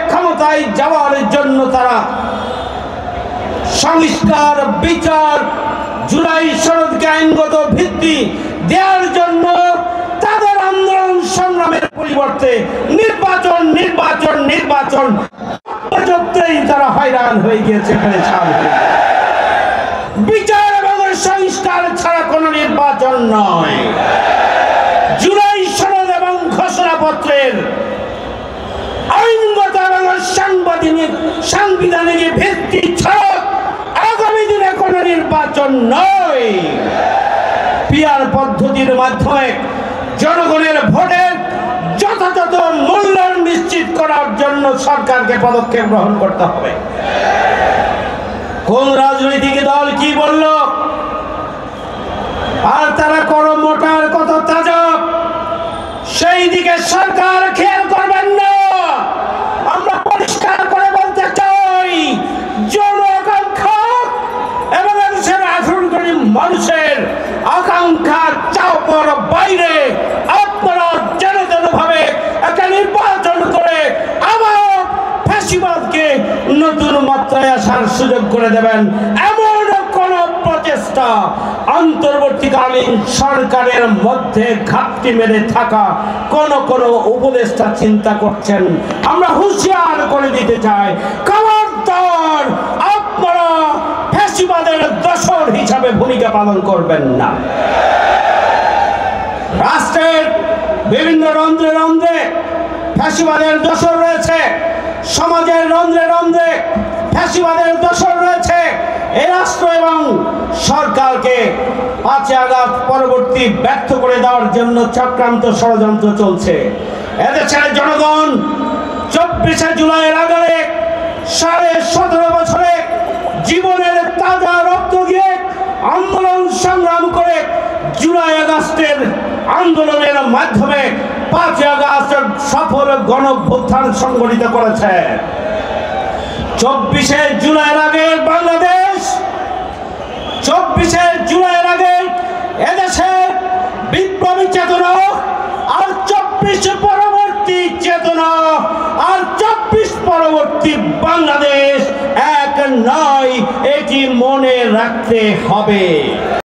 ক্ষমতায় যাওয়ার জন্য তারা সংস্কার, বিচার, জুলাই সনদকে আইনগত ভিত্তি দেওয়ার জন্য তাদের আন্দোলন সংগ্রামের পরিবর্তে নির্বাচন নির্বাচন নির্বাচন পর্যন্তই তারা হয়রান হয়ে গিয়েছে। এখানে বিচার এবং সংস্কার ছাড়া কোনো নির্বাচন নয়। জুলাই সনদ এবং ঘোষণাপত্রের আইনগত এবং সাংবিধানিক ভিত্তি ছাড়া আগামী দিনে কোনো নির্বাচন নয়। পিআর পদ্ধতির মাধ্যমে জনগণের ভোটের যথাযথ মূল্যায়ন নিশ্চিত করার জন্য সরকারকে পদক্ষেপ গ্রহণ করতে হবে। কোন রাজনৈতিক দল কি বলল আর তারা কত মোটার কত তাজা সেই দিকে সরকার খেয়াল করবেন না। আমরা পরিষ্কার করে বলতে চাই, জন আকাঙ্ক্ষা এবং দেশের 18 কোটি মানুষের আকাঙ্ক্ষা চাওয়ার বাইরে আপনারা জনগণভাবে একটা নির্বাচন করে আবার ফ্যাসিবাদকে নতুন মাত্রায় আসার সুযোগ করে দেবেন, এমন কোন প্রচেষ্টা অন্তর্বর্তীকালীন সরকারের মধ্যে ঘাটতি মেরে থাকা কোন উপদেষ্টা চিন্তা করছেন? আমরা হুঁশিয়ার করে দিতে চাই, খবরদার আপনারা ফ্যাসিবাদের দোসর হিসাবে ভূমিকা পালন করবেন না। রাষ্ট্রের বিভিন্ন রন্ধ্রে রন্ধ্রে ফ্যাসিবাদের দোসর রয়েছে, সমাজের রন্ধ্রে রন্ধ্রে ফ্যাসিবাদের দোসর রয়েছে। এই রাষ্ট্র এবং সরকারকে 5 আগস্ট পরবর্তী ব্যর্থ করে দেওয়ার জন্য চক্রান্ত ষড়যন্ত্র চলছে। এদেশের জনগণ 24শে জুলাইয়ের আগে 17.5 বছরে জীবনের তাজা রক্ত দিয়ে আন্দোলন সংগ্রাম করে জুলাই আগস্টের আন্দোলনের মাধ্যমে 5 আগস্টের সফল গণঅভ্যুত্থান সংগঠিত করেছে। 24শে জুলাইয়ের আগে বাংলাদেশ, 24শে জুলাইয়ের আগে এদেশে বিপ্লবী চেতনা আর 24 পরবর্তী চেতনা আর 24 পরবর্তী বাংলাদেশ এক নয়, এটি মনে রাখতে হবে।